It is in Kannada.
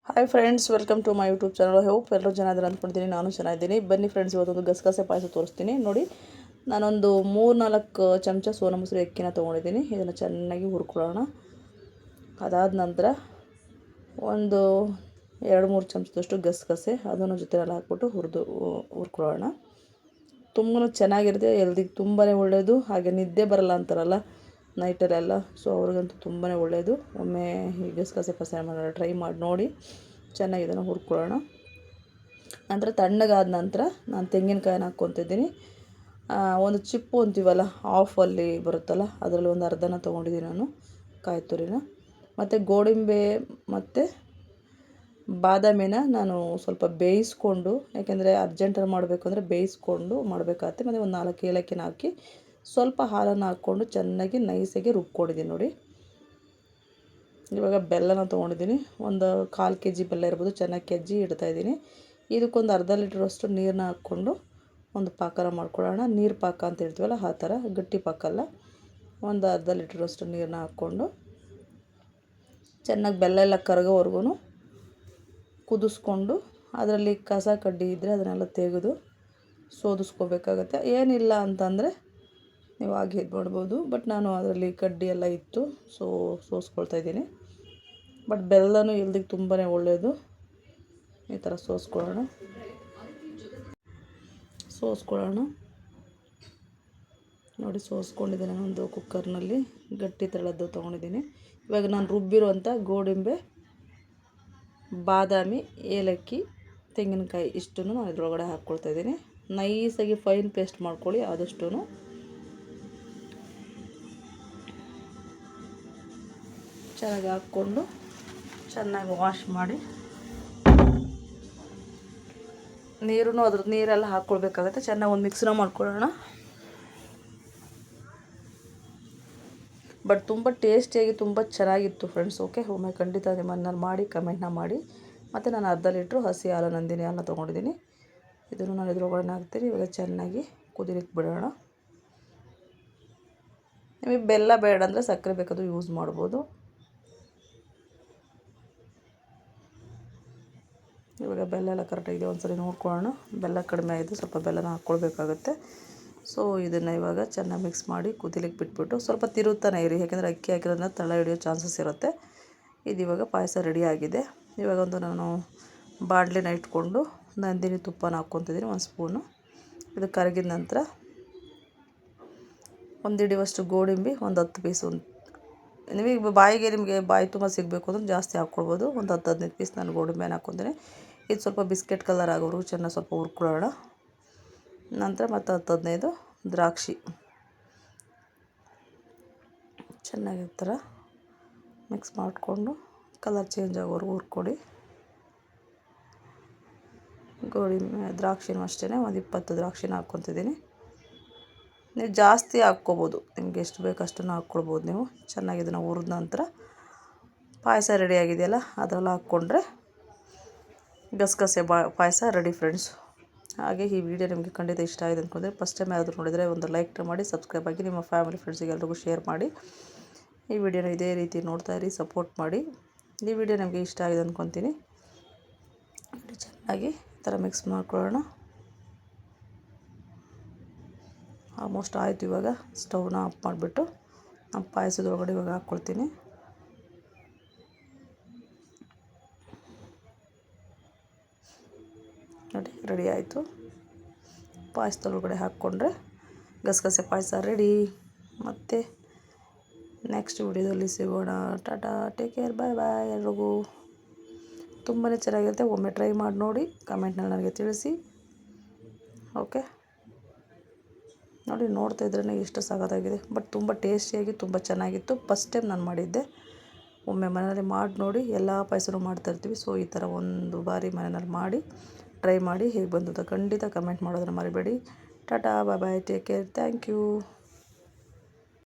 Hi friends, welcome to my YouTube channel. Hope ಎಲ್ಲರೂ ಚೆನ್ನಾಗಿದ್ದಾರೆ ಅಂದ್ಕೊಳ್ತೀನಿ. ನಾನು ಚೆನ್ನಾಗಿದ್ದೀನಿ. ಬನ್ನಿ ಫ್ರೆಂಡ್ಸ್, ಇವತ್ತೊಂದು ಗಸಗಸೆ ಪಾಯಸ ತೋರಿಸ್ತೀನಿ ನೋಡಿ. ನಾನೊಂದು 3-4 ಚಮಚ ಸೋನಾ ಮಸೂರಿ ಅಕ್ಕಿನ ತೊಗೊಂಡಿದ್ದೀನಿ. ಇದನ್ನು ಚೆನ್ನಾಗಿ ಹುರ್ಕೊಳ್ಳೋಣ. ಅದಾದ ನಂತರ ಒಂದು 2-3 ಚಮಚದಷ್ಟು ಗಸಗಸೆ ಅದನ್ನು ಜೊತೆಯಲ್ಲಿ ಹಾಕ್ಬಿಟ್ಟು ಹುರ್ಕೊಳ್ಳೋಣ. ತುಂಬಾ ಚೆನ್ನಾಗಿರುತ್ತೆ, ಹೆಲ್ದಿಗೆ ತುಂಬಾ ಒಳ್ಳೆಯದು. ಹಾಗೆ ನಿದ್ದೆ ಬರಲ್ಲ ಅಂತಾರಲ್ಲ ನೈಟಲ್ಲೆಲ್ಲ, ಸೊ ಅವ್ರಿಗಂತೂ ತುಂಬಾ ಒಳ್ಳೆಯದು. ಒಮ್ಮೆ ಈ ಗಸಗಸೆ ಪಾಯಸ ಟ್ರೈ ಮಾಡಿ ನೋಡಿ. ಚೆನ್ನಾಗಿ ಇದನ್ನು ಹುರ್ಕೊಳ್ಳೋಣ. ನಂತರ ತಣ್ಣಗಾದ ನಂತರ ನಾನು ತೆಂಗಿನಕಾಯಿನ ಹಾಕ್ಕೊತಿದ್ದೀನಿ. ಒಂದು ಚಿಪ್ಪು ಅಂತೀವಲ್ಲ, ಆಫಲ್ಲಿ ಬರುತ್ತಲ್ಲ, ಅದರಲ್ಲಿ ಒಂದು ಅರ್ಧನ ತೊಗೊಂಡಿದ್ದೀನಿ ನಾನು, ಕಾಯಿ ತುರಿನ. ಮತ್ತು ಗೋಡಂಬಿ ಮತ್ತು ಬಾದಾಮಿನ ನಾನು ಸ್ವಲ್ಪ ಬೇಯಿಸ್ಕೊಂಡು, ಯಾಕೆಂದರೆ ಅರ್ಜೆಂಟಲ್ಲಿ ಮಾಡಬೇಕು ಅಂದರೆ ಬೇಯಿಸ್ಕೊಂಡು ಮಾಡಬೇಕಾಗತ್ತೆ. ಮತ್ತು ಒಂದು 4 ಏಲಕ್ಕಿನ ಹಾಕಿ ಸ್ವಲ್ಪ ಹಾಲನ್ನು ಹಾಕ್ಕೊಂಡು ಚೆನ್ನಾಗಿ ನೈಸಾಗಿ ರುಬ್ಕೊಂಡಿದ್ದೀನಿ ನೋಡಿ. ಇವಾಗ ಬೆಲ್ಲನ ತೊಗೊಂಡಿದ್ದೀನಿ. ಒಂದು 1/4 kg ಬೆಲ್ಲ ಇರ್ಬೋದು. ಚೆನ್ನಾಗಿ ಕೆಜ್ಜಿ ಇಡ್ತಾಯಿದ್ದೀನಿ. ಇದಕ್ಕೊಂದು ಅರ್ಧ ಲೀಟ್ರಷ್ಟು ನೀರನ್ನ ಹಾಕ್ಕೊಂಡು ಒಂದು ಪಾಕನ ಮಾಡ್ಕೊಳ್ಳೋಣ. ನೀರು ಪಾಕ ಅಂತ ಹೇಳ್ತೀವಲ್ಲ ಆ ಥರ, ಗಟ್ಟಿ ಪಾಕ ಅಲ್ಲ. ಒಂದು ಅರ್ಧ ಲೀಟ್ರಷ್ಟು ನೀರನ್ನ ಹಾಕ್ಕೊಂಡು ಚೆನ್ನಾಗಿ ಬೆಲ್ಲ ಎಲ್ಲ ಕರಗೋವರೆಗೂ ಕುದಿಸ್ಕೊಂಡು, ಅದರಲ್ಲಿ ಕಸ ಕಡ್ಡಿ ಇದ್ದರೆ ಅದನ್ನೆಲ್ಲ ತೆಗೆದು ಸೋದಿಸ್ಕೋಬೇಕಾಗತ್ತೆ. ಏನಿಲ್ಲ ಅಂತಂದರೆ ನೀವು ಹಾಗೆ ಇದು ಮಾಡ್ಬೋದು. ಬಟ್ ನಾನು ಅದರಲ್ಲಿ ಕಡ್ಡಿ ಎಲ್ಲ ಇತ್ತು, ಸೋಸ್ಕೊಳ್ತಾಯಿದ್ದೀನಿ. ಬಟ್ ಬೆಲ್ಲನೂ ಹೆಲ್ದಿಗೆ ತುಂಬಾ ಒಳ್ಳೆಯದು. ಈ ಥರ ಸೋಸ್ಕೊಳ್ಳೋಣ. ನೋಡಿ, ಸೋಸ್ಕೊಂಡಿದ್ದೀನಿ. ಒಂದು ಕುಕ್ಕರ್ನಲ್ಲಿ ಗಟ್ಟಿ ತಳದ್ದು ತೊಗೊಂಡಿದ್ದೀನಿ. ಇವಾಗ ನಾನು ರುಬ್ಬಿರುವಂಥ ಗೋಡಂಬಿ, ಬಾದಾಮಿ, ಏಲಕ್ಕಿ, ತೆಂಗಿನಕಾಯಿ ಇಷ್ಟನ್ನು ನಾನು ಇದ್ರೊಳಗಡೆ ಹಾಕ್ಕೊಳ್ತಾಯಿದ್ದೀನಿ. ನೈಸಾಗಿ ಫೈನ್ ಪೇಸ್ಟ್ ಮಾಡ್ಕೊಳ್ಳಿ ಆದಷ್ಟು. ಚೆನ್ನಾಗಿ ಹಾಕ್ಕೊಂಡು ಚೆನ್ನಾಗಿ ವಾಶ್ ಮಾಡಿ, ನೀರೆಲ್ಲ ಹಾಕ್ಕೊಳ್ಬೇಕಾಗತ್ತೆ. ಚೆನ್ನಾಗಿ ಒಂದು ಮಿಕ್ಸ್ನ ಮಾಡ್ಕೊಳ್ಳೋಣ. ಬಟ್ ತುಂಬ ಟೇಸ್ಟಿಯಾಗಿ ತುಂಬ ಚೆನ್ನಾಗಿತ್ತು ಫ್ರೆಂಡ್ಸ್. ಓಕೆ, ಒಮ್ಮೆ ಖಂಡಿತ ನಿಮ್ಮ ಮನೇಲಿ ಮಾಡಿ ಕಮೆಂಟ್ನ ಮಾಡಿ. ಮತ್ತು ನಾನು ಅರ್ಧ ಲೀಟ್ರು ಹಸಿ ಹಾಲು, ನಂದಿನಿ ಹಾಲನ್ನ ತೊಗೊಂಡಿದ್ದೀನಿ. ಇದನ್ನು ನಾನು ಇದ್ರೊಳಗಡೆ ಹಾಕ್ತೀನಿ. ಇವಾಗ ಚೆನ್ನಾಗಿ ಕುದಿಲಿಕ್ಕೆ ಬಿಡೋಣ. ನಿಮಗೆ ಬೆಲ್ಲ ಬೇಡ ಅಂದರೆ ಸಕ್ಕರೆ ಬೇಕಾದರೂ ಯೂಸ್ ಮಾಡ್ಬೋದು. ಇವಾಗ ಬೆಲ್ಲ ಎಲ್ಲ ಕರೆಕ್ಟಾಗಿದೆ. ಒಂದ್ಸರಿ ನೋಡ್ಕೊಳ್ಳೋಣ. ಬೆಲ್ಲ ಕಡಿಮೆ ಆಗಿದೆ, ಸ್ವಲ್ಪ ಬೆಲ್ಲನ ಹಾಕ್ಕೊಳ್ಬೇಕಾಗತ್ತೆ. ಸೊ ಇದನ್ನು ಇವಾಗ ಚೆನ್ನಾಗಿ ಮಿಕ್ಸ್ ಮಾಡಿ ಕುದಿಲಿಕ್ಕೆ ಬಿಟ್ಬಿಟ್ಟು ಸ್ವಲ್ಪ ತಿರುತ್ತಾನೆ ಇರಿ, ಯಾಕೆಂದರೆ ಅಕ್ಕಿ ಹಾಕಿರೋದ್ರಿಂದ ತಳ ಹಿಡಿಯೋ ಚಾನ್ಸಸ್ ಇರುತ್ತೆ. ಇದು ಇವಾಗ ಪಾಯಸ ರೆಡಿ ಆಗಿದೆ. ಇವಾಗ ಒಂದು ನಾನು ಬಾಣಲೆನ ಇಟ್ಕೊಂಡು ನಂದಿನಿ ತುಪ್ಪನ ಹಾಕ್ಕೊತಿದ್ದೀನಿ, 1 ಸ್ಪೂನು. ಇದು ಕರಗಿದ ನಂತರ ಒಂದು ಹಿಡಿಯುವಷ್ಟು ಗೋಡಂಬಿ, ಒಂದು 10 ಪೀಸು. ನಿಮಗೆ ಬಾಯಿ ತುಂಬ ಸಿಗಬೇಕು ಅಂದ್ರೆ ಜಾಸ್ತಿ ಹಾಕ್ಕೊಳ್ಬೋದು. ಒಂದು 10-15 ಪೀಸ್ ನಾನು ಗೋಡಂಬಿಯನ್ನು ಹಾಕ್ಕೊತೀನಿ. ಇದು ಸ್ವಲ್ಪ ಬಿಸ್ಕೆಟ್ ಕಲರ್ ಆಗೋವರೆಗೂ ಚೆನ್ನಾಗಿ ಸ್ವಲ್ಪ ಹುರ್ಕೊಳ್ಳೋಣ. ನಂತರ ಮತ್ತು 10-15 ದ್ರಾಕ್ಷಿ ಚೆನ್ನಾಗಿ ಈ ಥರ ಮಿಕ್ಸ್ ಮಾಡಿಕೊಂಡು ಕಲರ್ ಚೇಂಜ್ ಆಗೋವರೆಗೂ ಹುರ್ಕೊಡಿ. ದ್ರಾಕ್ಷಿನೂ ಅಷ್ಟೇ, ಒಂದು 20 ದ್ರಾಕ್ಷಿನ ಹಾಕ್ಕೊತಿದ್ದೀನಿ. ನೀವು ಜಾಸ್ತಿ ಹಾಕ್ಕೊಬೋದು, ನಿಮ್ಗೆ ಎಷ್ಟು ಬೇಕು ಅಷ್ಟನ್ನು ಹಾಕ್ಕೊಳ್ಬೋದು ನೀವು. ಚೆನ್ನಾಗಿ ಇದನ್ನು ಹುರಿದ ನಂತರ ಪಾಯಸ ರೆಡಿಯಾಗಿದೆಯಲ್ಲ, ಅದೆಲ್ಲ ಹಾಕ್ಕೊಂಡ್ರೆ ಗಸಗಸೆ ಪಾಯಸ ರೆಡಿ ಫ್ರೆಂಡ್ಸ್. ಹಾಗೆ ಈ ವಿಡಿಯೋ ನಿಮಗೆ ಖಂಡಿತ ಇಷ್ಟ ಆಗಿದೆ ಅಂದ್ಕೊಂಡ್ರೆ, ಫಸ್ಟ್ ಟೈಮ್ ಯಾರಾದರೂ ನೋಡಿದರೆ ಒಂದು ಲೈಕ್ ಮಾಡಿ, ಸಬ್ಸ್ಕ್ರೈಬ್ ಆಗಿ, ನಿಮ್ಮ ಫ್ಯಾಮಿಲಿ ಫ್ರೆಂಡ್ಸಿಗೆ ಎಲ್ರಿಗೂ ಶೇರ್ ಮಾಡಿ. ಈ ವಿಡಿಯೋನ ಇದೇ ರೀತಿ ನೋಡ್ತಾ ಇರಿ, ಸಪೋರ್ಟ್ ಮಾಡಿ. ಈ ವಿಡಿಯೋ ನಿಮಗೆ ಇಷ್ಟ ಆಗಿದೆ ಅಂದ್ಕೊತೀನಿ. ಚೆನ್ನಾಗಿ ಈ ಥರ ಮಿಕ್ಸ್ ಮಾಡ್ಕೊಳ್ಳೋಣ. ಆಲ್ಮೋಸ್ಟ್ ಆಯಿತು. ಇವಾಗ ಸ್ಟವ್ನ ಆಫ್ ಮಾಡಿಬಿಟ್ಟು ನಾನು ಪಾಯಸದೊಳಗಡೆ ಇವಾಗ ಹಾಕ್ಕೊಳ್ತೀನಿ. ನೋಡಿ, ರೆಡಿ ಆಯಿತು. ಪಾಯಸದೊಳಗಡೆ ಹಾಕ್ಕೊಂಡ್ರೆ ಗಸಗಸೆ ಪಾಯಸ ರೆಡಿ. ಮತ್ತು ನೆಕ್ಸ್ಟ್ ವಿಡಿಯೋದಲ್ಲಿ ಸಿಗೋಣ. ಟಾಟಾ, ಟೇಕ್ ಕೇರ್, ಬಾಯ್ ಬಾಯ್ ಎಲ್ರಿಗೂ. ತುಂಬಾ ಚೆನ್ನಾಗಿರುತ್ತೆ. ಒಮ್ಮೆ ಟ್ರೈ ಮಾಡಿ ನೋಡಿ, ಕಮೆಂಟ್ನಲ್ಲಿ ನನಗೆ ತಿಳಿಸಿ. ಓಕೆ, ನೋಡಿ, ನೋಡ್ತಾ ಇದ್ರೇ ಎಷ್ಟು ಸಖತ್ತಾಗಿದೆ. ಬಟ್ ತುಂಬ ಟೇಸ್ಟಿಯಾಗಿ ತುಂಬ ಚೆನ್ನಾಗಿತ್ತು. ಫಸ್ಟ್ ಟೈಮ್ ನಾನು ಮಾಡಿದ್ದೆ. ಒಮ್ಮೆ ಮನೆಯಲ್ಲಿ ಮಾಡಿ ನೋಡಿ. ಎಲ್ಲ ಪಾಯಸನೂ ಮಾಡ್ತಾಯಿರ್ತೀವಿ. ಸೊ ಈ ಥರ ಒಂದು ಬಾರಿ ಮನೆಯಲ್ಲಿ ಮಾಡಿ ಟ್ರೈ ಮಾಡಿ, ಹೇಗೆ ಬಂತು ಅಂತ ಖಂಡಿತ ಕಮೆಂಟ್ ಮಾಡೋದನ್ನು ಮರಿಬೇಡಿ. ಟಾಟಾ, ಬಾಯ್ ಬಾಯ್, ಟೇಕ್ ಕೇರ್, ಥ್ಯಾಂಕ್ ಯು.